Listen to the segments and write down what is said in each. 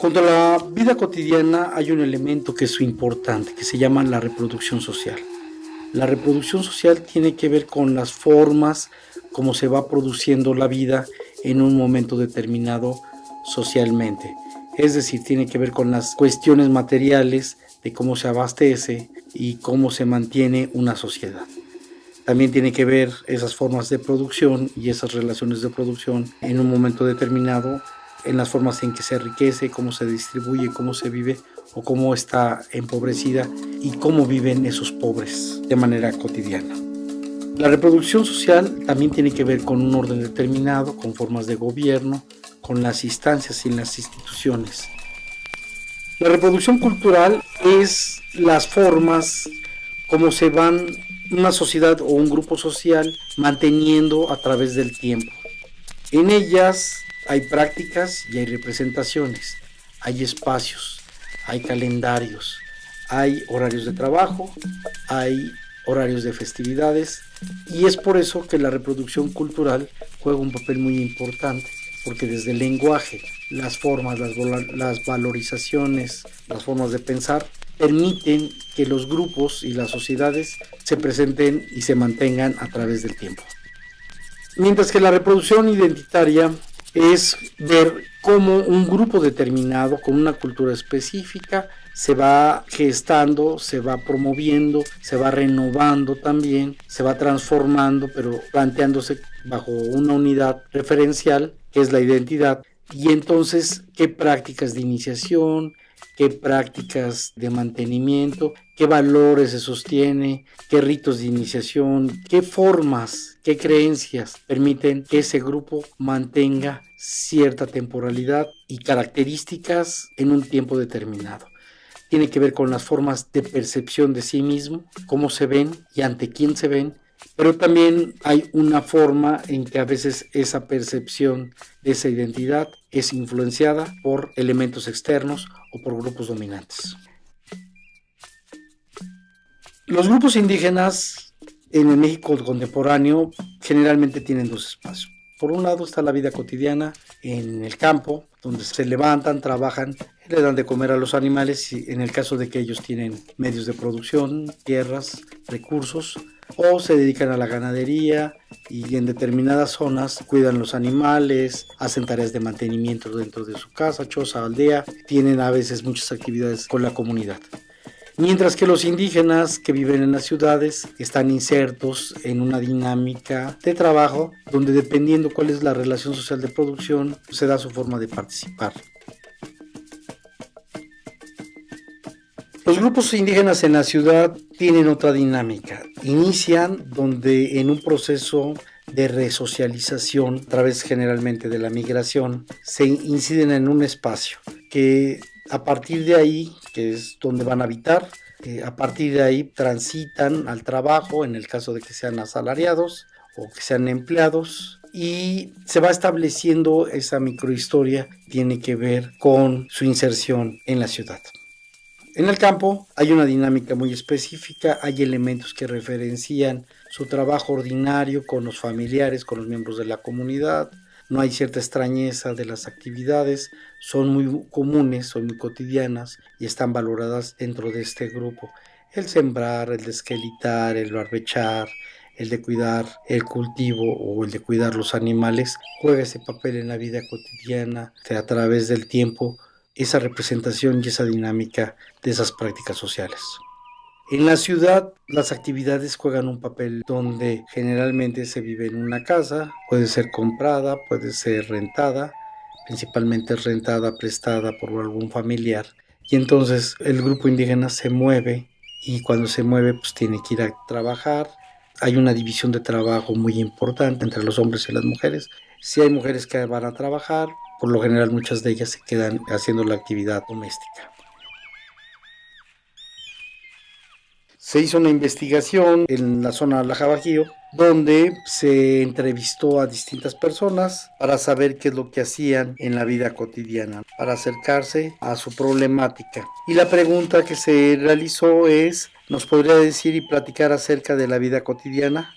Junto a la vida cotidiana hay un elemento que es importante, que se llama la reproducción social. La reproducción social tiene que ver con las formas como se va produciendo la vida en un momento determinado socialmente. Es decir, tiene que ver con las cuestiones materiales de cómo se abastece y cómo se mantiene una sociedad. También tiene que ver esas formas de producción y esas relaciones de producción en un momento determinado, en las formas en que se enriquece, cómo se distribuye, cómo se vive o cómo está empobrecida y cómo viven esos pobres de manera cotidiana. La reproducción social también tiene que ver con un orden determinado, con formas de gobierno, con las instancias y las instituciones. La reproducción cultural es las formas como se van una sociedad o un grupo social manteniendo a través del tiempo. En ellas hay prácticas y hay representaciones, hay espacios, hay calendarios, hay horarios de trabajo, hay horarios de festividades y es por eso que la reproducción cultural juega un papel muy importante, porque desde el lenguaje, las formas, las valorizaciones, las formas de pensar permiten que los grupos y las sociedades se presenten y se mantengan a través del tiempo. Mientras que la reproducción identitaria es ver cómo un grupo determinado con una cultura específica se va gestando, se va promoviendo, se va renovando también, se va transformando, pero planteándose bajo una unidad referencial que es la identidad. Y entonces, ¿qué prácticas de iniciación? ¿Qué prácticas de mantenimiento? ¿Qué valores se sostiene? ¿Qué ritos de iniciación? ¿Qué formas, qué creencias permiten que ese grupo mantenga cierta temporalidad y características en un tiempo determinado? Tiene que ver con las formas de percepción de sí mismo, cómo se ven y ante quién se ven, pero también hay una forma en que a veces esa percepción de esa identidad es influenciada por elementos externos o por grupos dominantes. Los grupos indígenas en el México contemporáneo generalmente tienen dos espacios. Por un lado está la vida cotidiana en el campo, donde se levantan, trabajan, le dan de comer a los animales, en el caso de que ellos tienen medios de producción, tierras, recursos, o se dedican a la ganadería y en determinadas zonas cuidan los animales, hacen tareas de mantenimiento dentro de su casa, choza, aldea, tienen a veces muchas actividades con la comunidad. Mientras que los indígenas que viven en las ciudades están insertos en una dinámica de trabajo donde dependiendo cuál es la relación social de producción se da su forma de participar. Los grupos indígenas en la ciudad tienen otra dinámica. Inician donde en un proceso de resocialización, a través generalmente de la migración, se inciden en un espacio que a partir de ahí, que es donde van a habitar, a partir de ahí transitan al trabajo, en el caso de que sean asalariados o que sean empleados, y se va estableciendo esa microhistoria, tiene que ver con su inserción en la ciudad. En el campo hay una dinámica muy específica, hay elementos que referencian su trabajo ordinario con los familiares, con los miembros de la comunidad, no hay cierta extrañeza de las actividades, son muy comunes, son muy cotidianas y están valoradas dentro de este grupo. El sembrar, el desquelitar, el barbechar, el de cuidar el cultivo o el de cuidar los animales, juega ese papel en la vida cotidiana a través del tiempo, esa representación y esa dinámica de esas prácticas sociales. En la ciudad las actividades juegan un papel donde generalmente se vive en una casa, puede ser comprada, puede ser rentada, principalmente rentada, prestada por algún familiar. Y entonces el grupo indígena se mueve y cuando se mueve pues tiene que ir a trabajar. Hay una división de trabajo muy importante entre los hombres y las mujeres. Si hay mujeres que van a trabajar, por lo general muchas de ellas se quedan haciendo la actividad doméstica. Se hizo una investigación en la zona de Laja-Bajío, donde se entrevistó a distintas personas para saber qué es lo que hacían en la vida cotidiana, para acercarse a su problemática. Y la pregunta que se realizó es, ¿nos podría decir y platicar acerca de la vida cotidiana?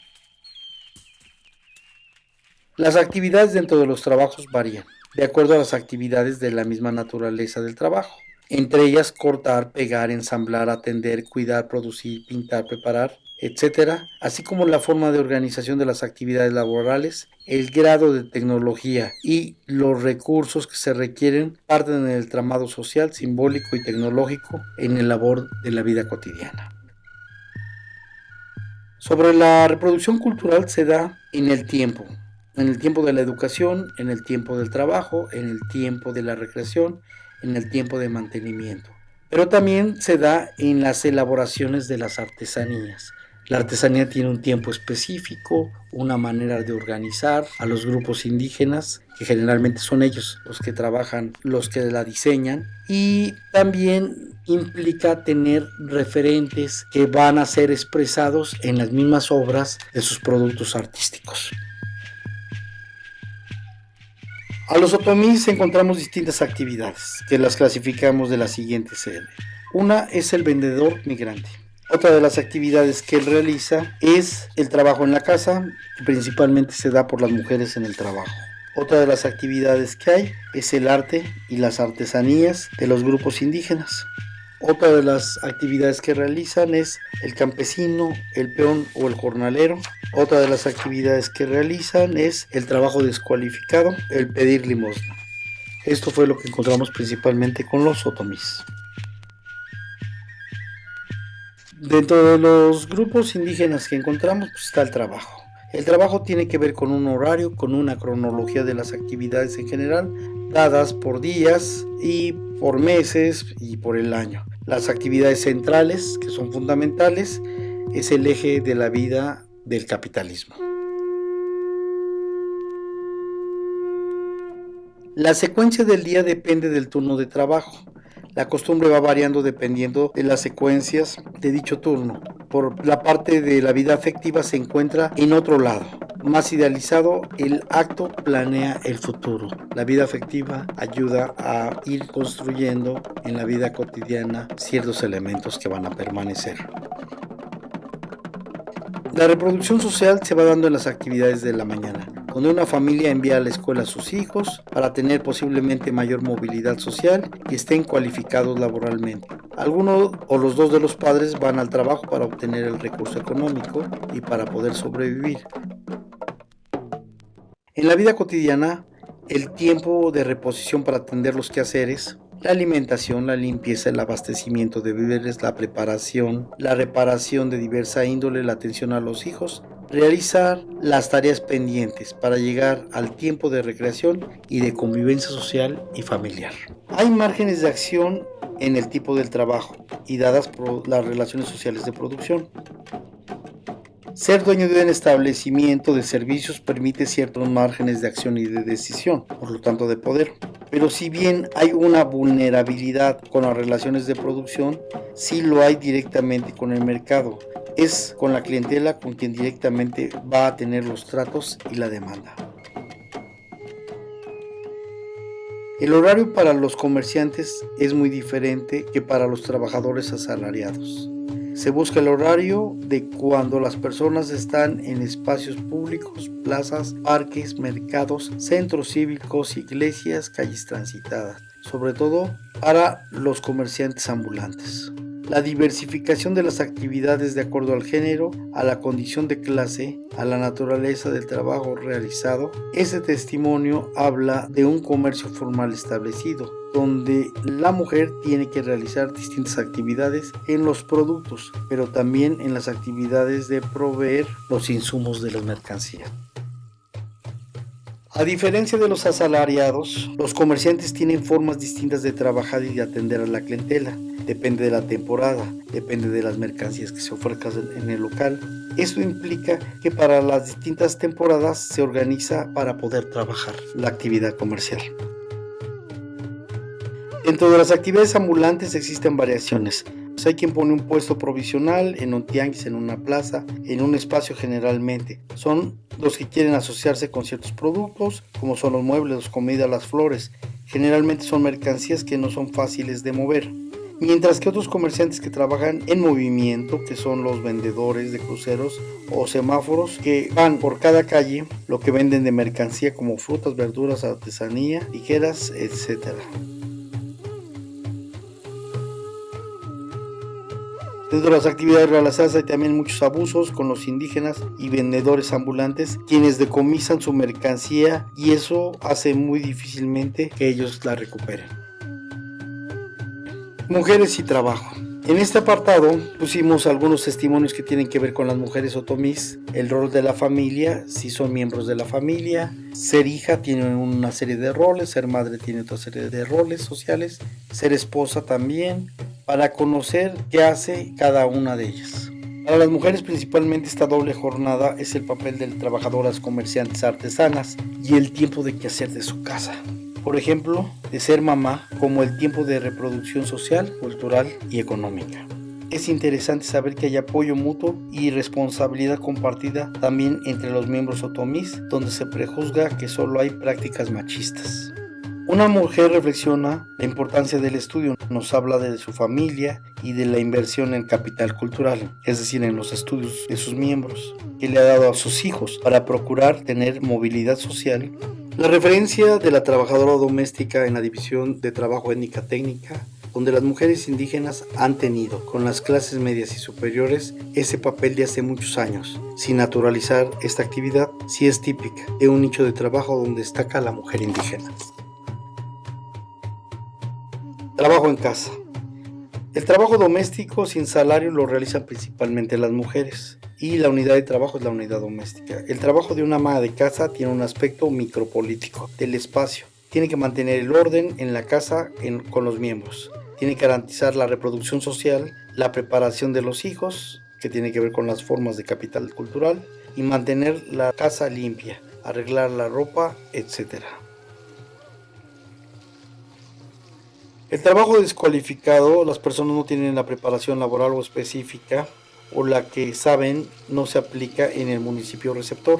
Las actividades dentro de los trabajos varían. de acuerdo a las actividades de la misma naturaleza del trabajo. Entre ellas cortar, pegar, ensamblar, atender, cuidar, producir, pintar, preparar, etcétera, así como la forma de organización de las actividades laborales, el grado de tecnología y los recursos que se requieren parten del tramado social, simbólico y tecnológico en el labor de la vida cotidiana. Sobre la reproducción cultural se da en el tiempo de la educación, en el tiempo del trabajo, en el tiempo de la recreación, en el tiempo de mantenimiento. Pero también se da en las elaboraciones de las artesanías. La artesanía tiene un tiempo específico, una manera de organizar a los grupos indígenas, que generalmente son ellos los que trabajan, los que la diseñan, y también implica tener referentes que van a ser expresados en las mismas obras de sus productos artísticos. A los otomís encontramos distintas actividades que las clasificamos de la siguiente serie. Una es el vendedor migrante. Otra de las actividades que él realiza es el trabajo en la casa, que principalmente se da por las mujeres en el trabajo. Otra de las actividades que hay es el arte y las artesanías de los grupos indígenas. Otra de las actividades que realizan es el campesino, el peón o el jornalero. Otra de las actividades que realizan es el trabajo descualificado, el pedir limosna. Esto fue lo que encontramos principalmente con los otomís. Dentro de los grupos indígenas que encontramos está el trabajo. El trabajo tiene que ver con un horario, con una cronología de las actividades en general, dadas por días y por meses y por el año. Las actividades centrales, que son fundamentales, es el eje de la vida del capitalismo. La secuencia del día depende del turno de trabajo. La costumbre va variando dependiendo de las secuencias de dicho turno. Por la parte de la vida afectiva se encuentra en otro lado. Más idealizado, el acto planea el futuro. La vida afectiva ayuda a ir construyendo en la vida cotidiana ciertos elementos que van a permanecer. La reproducción social se va dando en las actividades de la mañana, donde una familia envía a la escuela a sus hijos para tener posiblemente mayor movilidad social y estén cualificados laboralmente. Algunos o los dos de los padres van al trabajo para obtener el recurso económico y para poder sobrevivir. En la vida cotidiana, el tiempo de reposición para atender los quehaceres, la alimentación, la limpieza, el abastecimiento de víveres, la preparación, la reparación de diversa índole, la atención a los hijos, realizar las tareas pendientes para llegar al tiempo de recreación y de convivencia social y familiar. Hay márgenes de acción en el tipo del trabajo y dadas por las relaciones sociales de producción. Ser dueño de un establecimiento de servicios permite ciertos márgenes de acción y de decisión, por lo tanto de poder. Pero si bien hay una vulnerabilidad con las relaciones de producción, sí lo hay directamente con el mercado. Es con la clientela con quien directamente va a tener los tratos y la demanda. El horario para los comerciantes es muy diferente que para los trabajadores asalariados. Se busca el horario de cuando las personas están en espacios públicos, plazas, parques, mercados, centros cívicos, iglesias, calles transitadas, sobre todo para los comerciantes ambulantes. La diversificación de las actividades de acuerdo al género, a la condición de clase, a la naturaleza del trabajo realizado. Ese testimonio habla de un comercio formal establecido, donde la mujer tiene que realizar distintas actividades en los productos, pero también en las actividades de proveer los insumos de la mercancía. A diferencia de los asalariados, los comerciantes tienen formas distintas de trabajar y de atender a la clientela. Depende de la temporada, depende de las mercancías que se ofrezcan en el local. Esto implica que para las distintas temporadas se organiza para poder trabajar la actividad comercial. Dentro de las actividades ambulantes existen variaciones. Hay quien pone un puesto provisional en un tianguis, en una plaza, en un espacio generalmente. Son los que quieren asociarse con ciertos productos, como son los muebles, las comidas, las flores. Generalmente son mercancías que no son fáciles de mover. mientras que otros comerciantes que trabajan en movimiento, que son los vendedores de cruceros o semáforos, que van por cada calle lo que venden de mercancía como frutas, verduras, artesanía, tijeras, etc. Dentro de las actividades realizadas hay también muchos abusos con los indígenas y vendedores ambulantes, quienes decomisan su mercancía y eso hace muy difícilmente que ellos la recuperen. Mujeres y trabajo. En este apartado pusimos algunos testimonios que tienen que ver con las mujeres otomís, el rol de la familia, si son miembros de la familia, ser hija tiene una serie de roles, ser madre tiene otra serie de roles sociales, ser esposa también, para conocer qué hace cada una de ellas. Para las mujeres principalmente esta doble jornada es el papel de trabajadoras, comerciantes, artesanas y el tiempo de quehacer de su casa. Por ejemplo, de ser mamá, como el tiempo de reproducción social, cultural y económica. Es interesante saber que hay apoyo mutuo y responsabilidad compartida también entre los miembros otomís, donde se prejuzga que solo hay prácticas machistas. Una mujer reflexiona la importancia del estudio, nos habla de su familia y de la inversión en capital cultural, es decir, en los estudios de sus miembros, que le ha dado a sus hijos para procurar tener movilidad social. La referencia de la trabajadora doméstica en la división de trabajo étnica técnica, donde las mujeres indígenas han tenido con las clases medias y superiores ese papel de hace muchos años, sin naturalizar esta actividad, sí es típica de un nicho de trabajo donde destaca la mujer indígena. Trabajo en casa. El trabajo doméstico sin salario lo realizan principalmente las mujeres y la unidad de trabajo es la unidad doméstica. El trabajo de una ama de casa tiene un aspecto micropolítico del espacio. Tiene que mantener el orden en la casa con los miembros. Tiene que garantizar la reproducción social, la preparación de los hijos, que tiene que ver con las formas de capital cultural, y mantener la casa limpia, arreglar la ropa, etc. El trabajo descualificado, las personas no tienen la preparación laboral o específica o la que saben no se aplica en el municipio receptor,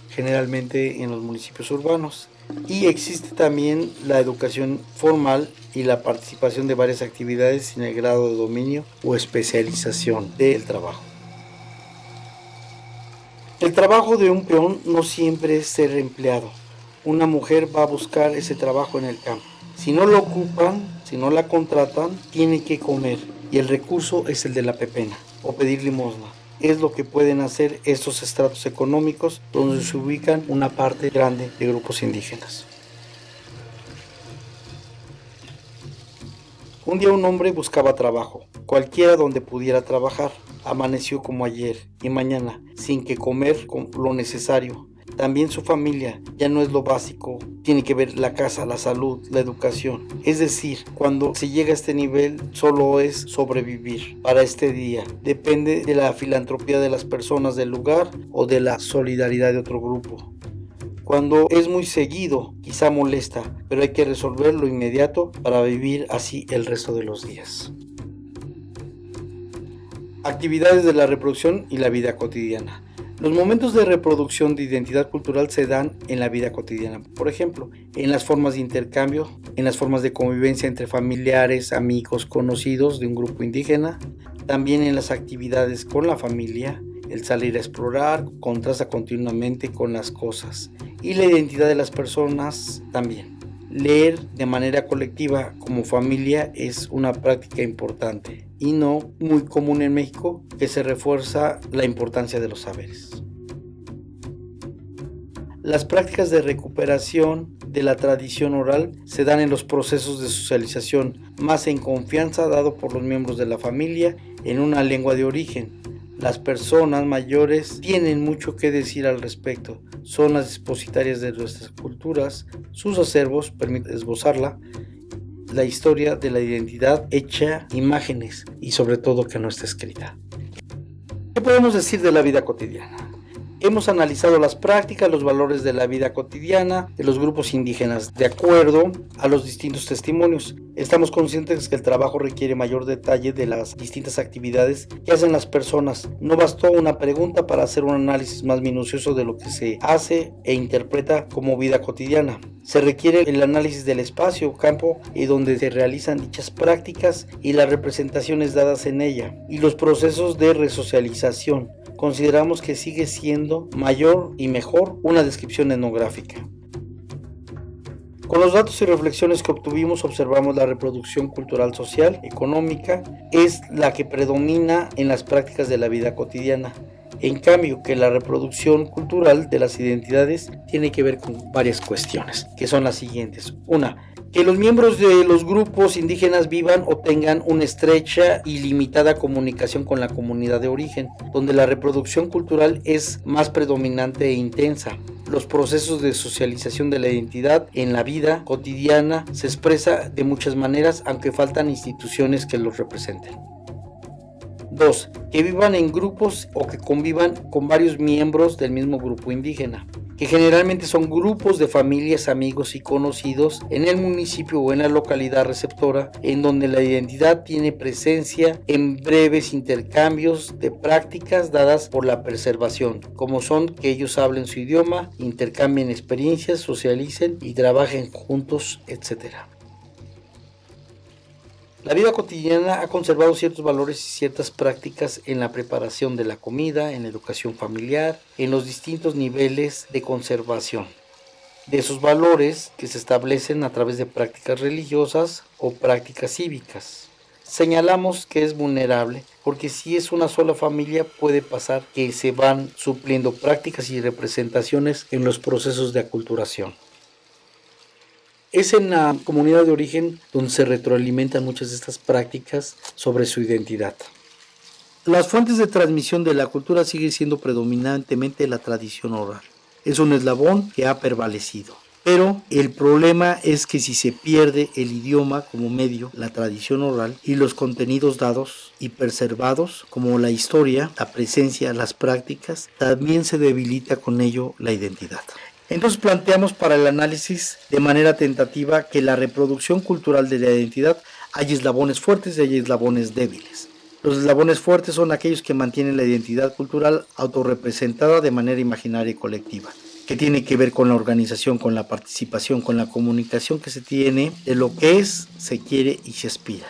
generalmente en los municipios urbanos. Y existe también la educación formal y la participación de varias actividades sin el grado de dominio o especialización del trabajo. El trabajo de un peón no siempre es ser empleado. Una mujer va a buscar ese trabajo en el campo. Si no lo ocupan, si no la contratan, tiene que comer y el recurso es el de la pepena o pedir limosna. Es lo que pueden hacer estos estratos económicos donde se ubican una parte grande de grupos indígenas. Un día un hombre buscaba trabajo, cualquiera donde pudiera trabajar. Amaneció como ayer y mañana, sin que comer con lo necesario. También su familia ya no es lo básico, tiene que ver la casa, la salud, la educación. Es decir, cuando se llega a este nivel solo es sobrevivir para este día. Depende de la filantropía de las personas del lugar o de la solidaridad de otro grupo. Cuando es muy seguido, quizá molesta, pero hay que resolverlo inmediato para vivir así el resto de los días. Actividades de la reproducción y la vida cotidiana. Los momentos de reproducción de identidad cultural se dan en la vida cotidiana, por ejemplo, en las formas de intercambio, en las formas de convivencia entre familiares, amigos, conocidos de un grupo indígena, también en las actividades con la familia, el salir a explorar, contrasta continuamente con las cosas, y la identidad de las personas también. Leer de manera colectiva como familia es una práctica importante y no muy común en México, que se refuerza la importancia de los saberes. Las prácticas de recuperación de la tradición oral se dan en los procesos de socialización, más en confianza dado por los miembros de la familia en una lengua de origen. Las personas mayores tienen mucho que decir al respecto, son las depositarias de nuestras culturas, sus acervos permiten esbozarla, la historia de la identidad hecha imágenes y sobre todo que no está escrita. ¿Qué podemos decir de la vida cotidiana? Hemos analizado las prácticas, los valores de la vida cotidiana de los grupos indígenas de acuerdo a los distintos testimonios. Estamos conscientes que el trabajo requiere mayor detalle de las distintas actividades que hacen las personas. No bastó una pregunta para hacer un análisis más minucioso de lo que se hace e interpreta como vida cotidiana. Se requiere el análisis del espacio o campo y donde se realizan dichas prácticas y las representaciones dadas en ella y los procesos de resocialización. Consideramos que sigue siendo mayor y mejor una descripción etnográfica. Con los datos y reflexiones que obtuvimos, observamos la reproducción cultural, social, económica, es la que predomina en las prácticas de la vida cotidiana. En cambio, que la reproducción cultural de las identidades tiene que ver con varias cuestiones, que son las siguientes. Una, que los miembros de los grupos indígenas vivan o tengan una estrecha y limitada comunicación con la comunidad de origen, donde la reproducción cultural es más predominante e intensa. Los procesos de socialización de la identidad en la vida cotidiana se expresa de muchas maneras, aunque faltan instituciones que los representen. 2. Que vivan en grupos o que convivan con varios miembros del mismo grupo indígena, que generalmente son grupos de familias, amigos y conocidos en el municipio o en la localidad receptora, en donde la identidad tiene presencia en breves intercambios de prácticas dadas por la preservación, como son que ellos hablen su idioma, intercambien experiencias, socialicen y trabajen juntos, etc. La vida cotidiana ha conservado ciertos valores y ciertas prácticas en la preparación de la comida, en la educación familiar, en los distintos niveles de conservación. De esos valores que se establecen a través de prácticas religiosas o prácticas cívicas. Señalamos que es vulnerable porque si es una sola familia puede pasar que se van supliendo prácticas y representaciones en los procesos de aculturación. Es en la comunidad de origen donde se retroalimentan muchas de estas prácticas sobre su identidad. Las fuentes de transmisión de la cultura siguen siendo predominantemente la tradición oral. Es un eslabón que ha prevalecido. Pero el problema es que si se pierde el idioma como medio, la tradición oral y los contenidos dados y preservados como la historia, la presencia, las prácticas, también se debilita con ello la identidad. Entonces planteamos para el análisis de manera tentativa que la reproducción cultural de la identidad hay eslabones fuertes y hay eslabones débiles. Los eslabones fuertes son aquellos que mantienen la identidad cultural autorrepresentada de manera imaginaria y colectiva, que tiene que ver con la organización, con la participación, con la comunicación que se tiene de lo que es, se quiere y se aspira.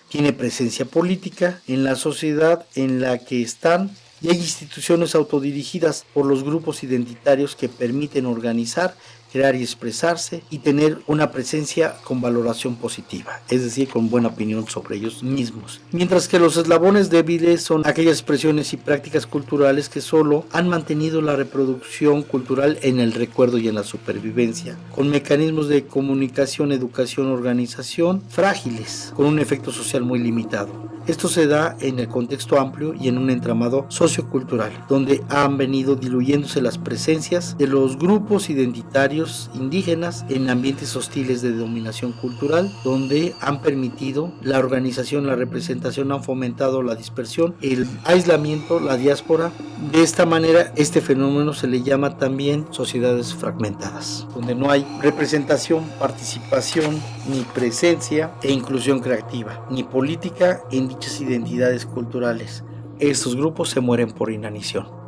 Tiene presencia política en la sociedad en la que están y hay instituciones autodirigidas por los grupos identitarios que permiten organizar, crear y expresarse y tener una presencia con valoración positiva, es decir, con buena opinión sobre ellos mismos. Mientras que los eslabones débiles son aquellas expresiones y prácticas culturales que solo han mantenido la reproducción cultural en el recuerdo y en la supervivencia, con mecanismos de comunicación, educación, organización frágiles, con un efecto social muy limitado. Esto se da en el contexto amplio y en un entramado sociocultural, donde han venido diluyéndose las presencias de los grupos identitarios indígenas en ambientes hostiles de dominación cultural, donde han permitido la organización, la representación, han fomentado la dispersión, el aislamiento, la diáspora. De esta manera, este fenómeno se le llama también sociedades fragmentadas, donde no hay representación, participación, ni presencia e inclusión creativa, ni política en dichas identidades culturales. Estos grupos se mueren por inanición.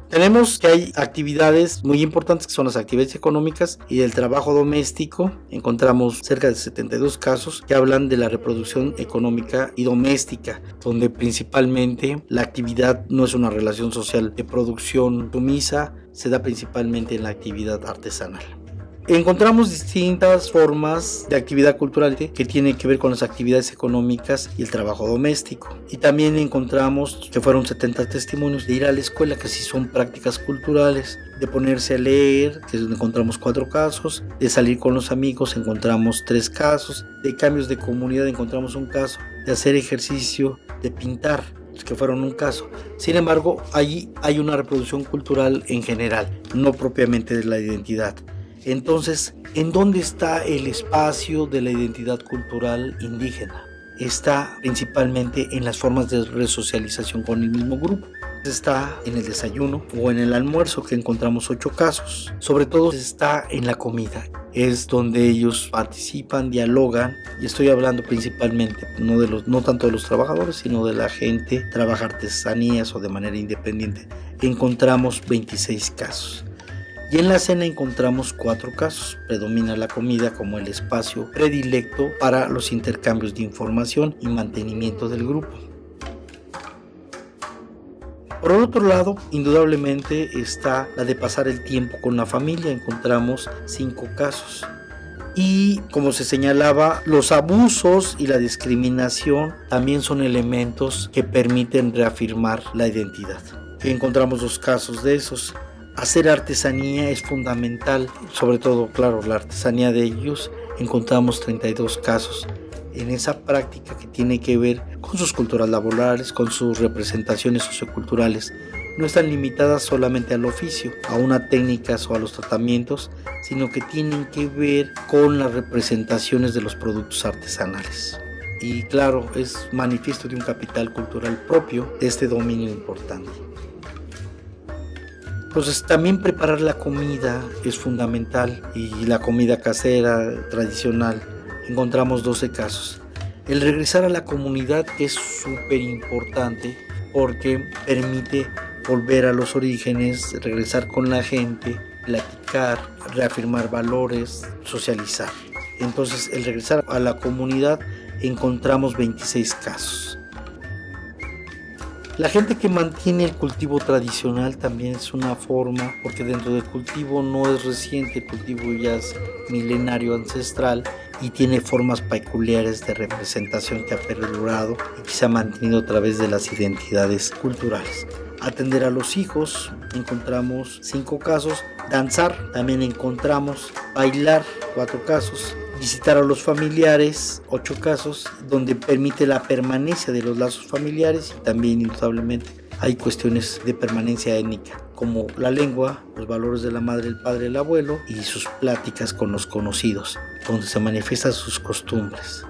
Tenemos que hay actividades muy importantes que son las actividades económicas y del trabajo doméstico. Encontramos cerca de 72 casos que hablan de la reproducción económica y doméstica, donde principalmente la actividad no es una relación social de producción sumisa, se da principalmente en la actividad artesanal. Encontramos distintas formas de actividad cultural que tienen que ver con las actividades económicas y el trabajo doméstico. Y también encontramos que fueron 70 testimonios de ir a la escuela, que sí son prácticas culturales, de ponerse a leer, que encontramos 4 casos, de salir con los amigos, encontramos 3 casos, de cambios de comunidad encontramos 1 caso, de hacer ejercicio, de pintar, que fueron 1 caso. Sin embargo, allí hay una reproducción cultural en general, no propiamente de la identidad. Entonces, ¿en dónde está el espacio de la identidad cultural indígena? está principalmente en las formas de resocialización con el mismo grupo. Está en el desayuno o en el almuerzo, que encontramos 8 casos. Sobre todo está en la comida, es donde ellos participan, dialogan, y estoy hablando principalmente no tanto de los trabajadores, sino de la gente, trabaja artesanías o de manera independiente. Encontramos 26 casos. Y en la cena encontramos 4 casos. Predomina la comida como el espacio predilecto para los intercambios de información y mantenimiento del grupo. Por otro lado, indudablemente está la de pasar el tiempo con la familia. Encontramos 5 casos. Y como se señalaba, los abusos y la discriminación también son elementos que permiten reafirmar la identidad. Encontramos 2 casos de esos. Hacer artesanía es fundamental, sobre todo, claro, la artesanía de ellos. Encontramos 32 casos en esa práctica que tiene que ver con sus culturas laborales, con sus representaciones socioculturales. No están limitadas solamente al oficio, a unas técnicas o a los tratamientos, sino que tienen que ver con las representaciones de los productos artesanales. Y claro, es manifiesto de un capital cultural propio de este dominio importante. Entonces también preparar la comida es fundamental, y la comida casera, tradicional. Encontramos 12 casos. El regresar a la comunidad es súper importante porque permite volver a los orígenes, regresar con la gente, platicar, reafirmar valores, socializar. Entonces el regresar a la comunidad encontramos 26 casos. La gente que mantiene el cultivo tradicional también es una forma, porque dentro del cultivo no es reciente, el cultivo ya es milenario, ancestral, y tiene formas peculiares de representación que ha perdurado y que se ha mantenido a través de las identidades culturales. Atender a los hijos, encontramos 5 casos. Danzar, también encontramos. Bailar, 4 casos. Visitar a los familiares, 8 casos, donde permite la permanencia de los lazos familiares, y también indudablemente hay cuestiones de permanencia étnica, como la lengua, los valores de la madre, el padre, el abuelo, y sus pláticas con los conocidos, donde se manifiestan sus costumbres.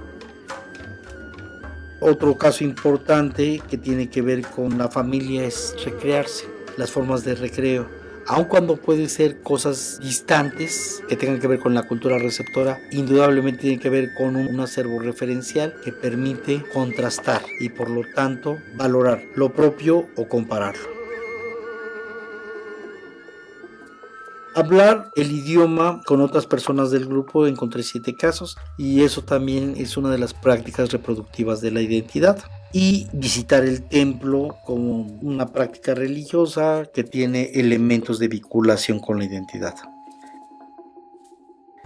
Otro caso importante que tiene que ver con la familia es recrearse, las formas de recreo. Aun cuando puede ser cosas distantes que tengan que ver con la cultura receptora, indudablemente tiene que ver con un acervo referencial que permite contrastar y por lo tanto valorar lo propio o compararlo. Hablar el idioma con otras personas del grupo, encontré 7 casos, y eso también es una de las prácticas reproductivas de la identidad. Y visitar el templo como una práctica religiosa que tiene elementos de vinculación con la identidad.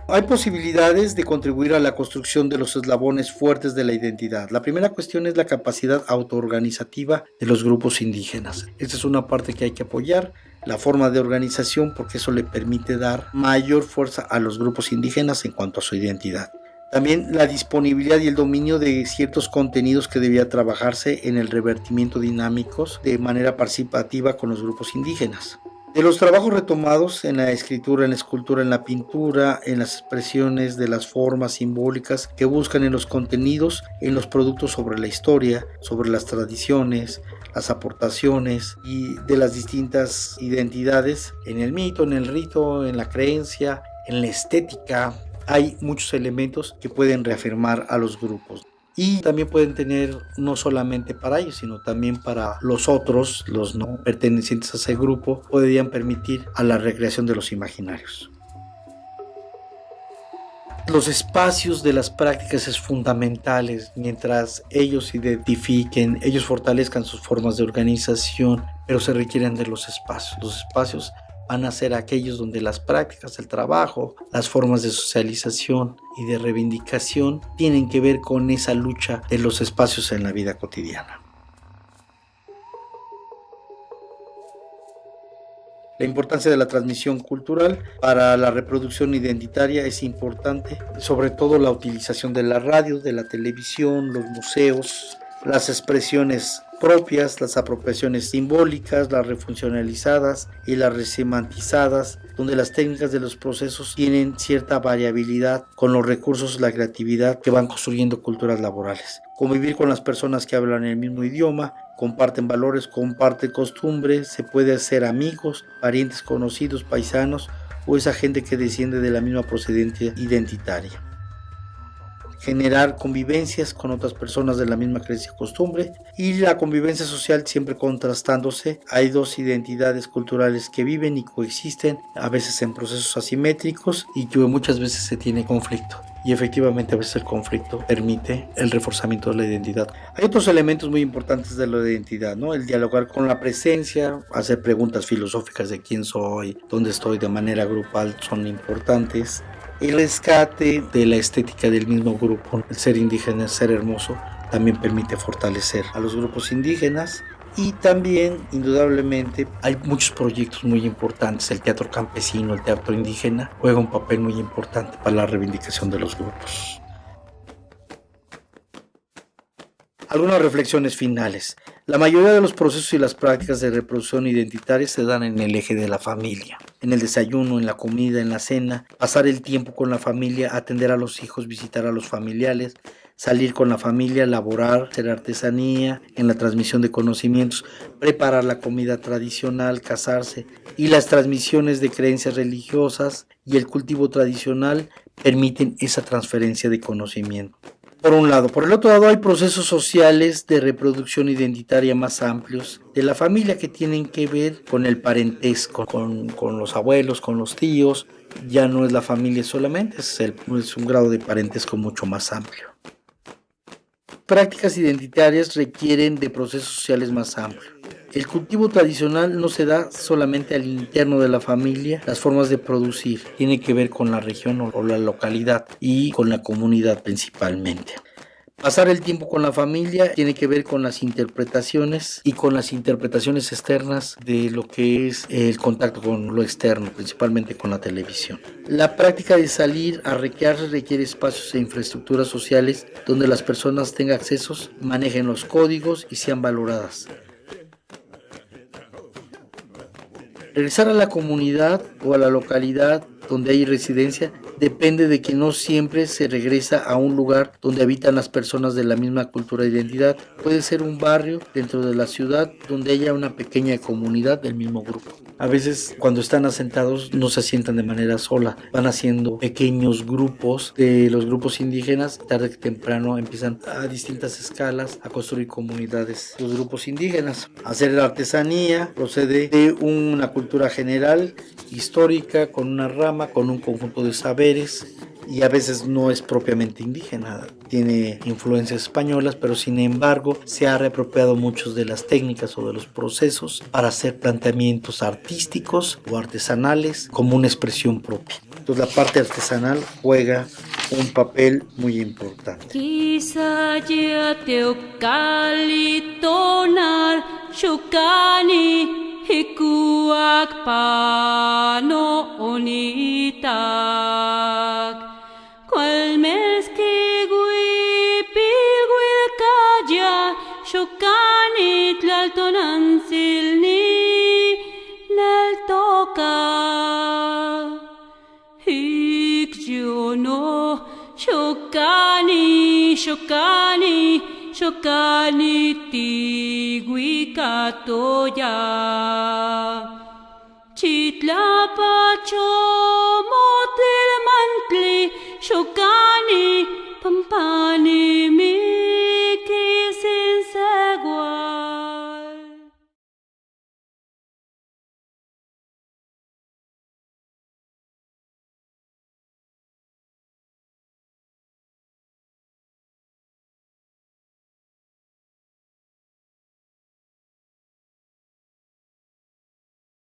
Hay posibilidades de contribuir a la construcción de los eslabones fuertes de la identidad. La primera cuestión es la capacidad autoorganizativa de los grupos indígenas. Esta es una parte que hay que apoyar, la forma de organización, porque eso le permite dar mayor fuerza a los grupos indígenas en cuanto a su identidad. También la disponibilidad y el dominio de ciertos contenidos que debía trabajarse en el revertimiento dinámicos de manera participativa con los grupos indígenas. De los trabajos retomados en la escritura, en la escultura, en la pintura, en las expresiones de las formas simbólicas que buscan en los contenidos, en los productos sobre la historia, sobre las tradiciones, las aportaciones y de las distintas identidades, en el mito, en el rito, en la creencia, en la estética. Hay muchos elementos que pueden reafirmar a los grupos. Y también pueden tener no solamente para ellos, sino también para los otros, los no pertenecientes a ese grupo, podrían permitir a la recreación de los imaginarios. Los espacios de las prácticas es fundamentales, mientras ellos identifiquen, ellos fortalezcan sus formas de organización, pero se requieren de los espacios. Los espacios van a ser aquellos donde las prácticas, el trabajo, las formas de socialización y de reivindicación tienen que ver con esa lucha de los espacios en la vida cotidiana. La importancia de la transmisión cultural para la reproducción identitaria es importante, sobre todo la utilización de la radio, de la televisión, los museos, las expresiones propias, las apropiaciones simbólicas, las refuncionalizadas y las resemantizadas, donde las técnicas de los procesos tienen cierta variabilidad con los recursos, la creatividad que van construyendo culturas laborales. Convivir con las personas que hablan el mismo idioma, comparten valores, comparten costumbres, se puede hacer amigos, parientes conocidos, paisanos o esa gente que desciende de la misma procedencia identitaria. Generar convivencias con otras personas de la misma creencia y costumbre, y la convivencia social siempre contrastándose. Hay dos identidades culturales que viven y coexisten, a veces en procesos asimétricos, y que muchas veces se tiene conflicto. Y efectivamente a veces el conflicto permite el reforzamiento de la identidad. Hay otros elementos muy importantes de la identidad, ¿no? El dialogar con la presencia, hacer preguntas filosóficas de quién soy, dónde estoy de manera grupal son importantes. El rescate de la estética del mismo grupo, el ser indígena, el ser hermoso, también permite fortalecer a los grupos indígenas. Y también, indudablemente, hay muchos proyectos muy importantes. El teatro campesino, el teatro indígena, juega un papel muy importante para la reivindicación de los grupos. Algunas reflexiones finales. La mayoría de los procesos y las prácticas de reproducción identitaria se dan en el eje de la familia. En el desayuno, en la comida, en la cena, pasar el tiempo con la familia, atender a los hijos, visitar a los familiares, salir con la familia, laborar, hacer artesanía, en la transmisión de conocimientos, preparar la comida tradicional, casarse, y las transmisiones de creencias religiosas y el cultivo tradicional permiten esa transferencia de conocimiento. Por un lado. Por el otro lado, hay procesos sociales de reproducción identitaria más amplios de la familia que tienen que ver con el parentesco, con los abuelos, con los tíos. Ya no es la familia solamente, es un grado de parentesco mucho más amplio. Prácticas identitarias requieren de procesos sociales más amplios. El cultivo tradicional no se da solamente al interno de la familia, las formas de producir tienen que ver con la región o la localidad y con la comunidad principalmente. Pasar el tiempo con la familia tiene que ver con las interpretaciones y con las interpretaciones externas de lo que es el contacto con lo externo, principalmente con la televisión. La práctica de salir a recrearse requiere espacios e infraestructuras sociales donde las personas tengan accesos, manejen los códigos y sean valoradas. Regresar a la comunidad o a la localidad donde hay residencia depende de que no siempre se regresa a un lugar donde habitan las personas de la misma cultura e identidad. Puede ser un barrio dentro de la ciudad donde haya una pequeña comunidad del mismo grupo. A veces cuando están asentados no se asientan de manera sola, van haciendo pequeños grupos de los grupos indígenas, tarde que temprano empiezan a distintas escalas a construir comunidades. Los grupos indígenas, hacer la artesanía procede de una cultura general, histórica, con una rama, con un conjunto de saberes, y a veces no es propiamente indígena, tiene influencias españolas, pero sin embargo se ha reapropiado muchas de las técnicas o de los procesos para hacer planteamientos artísticos o artesanales como una expresión propia. Entonces la parte artesanal juega un papel muy importante. Hikuak pano onitak Cual mezquigui pilguil kaya Shokanit laltonansilni laltoka Hikjono shokani tigui katoya Chitlapacho motil mantli shokani pampani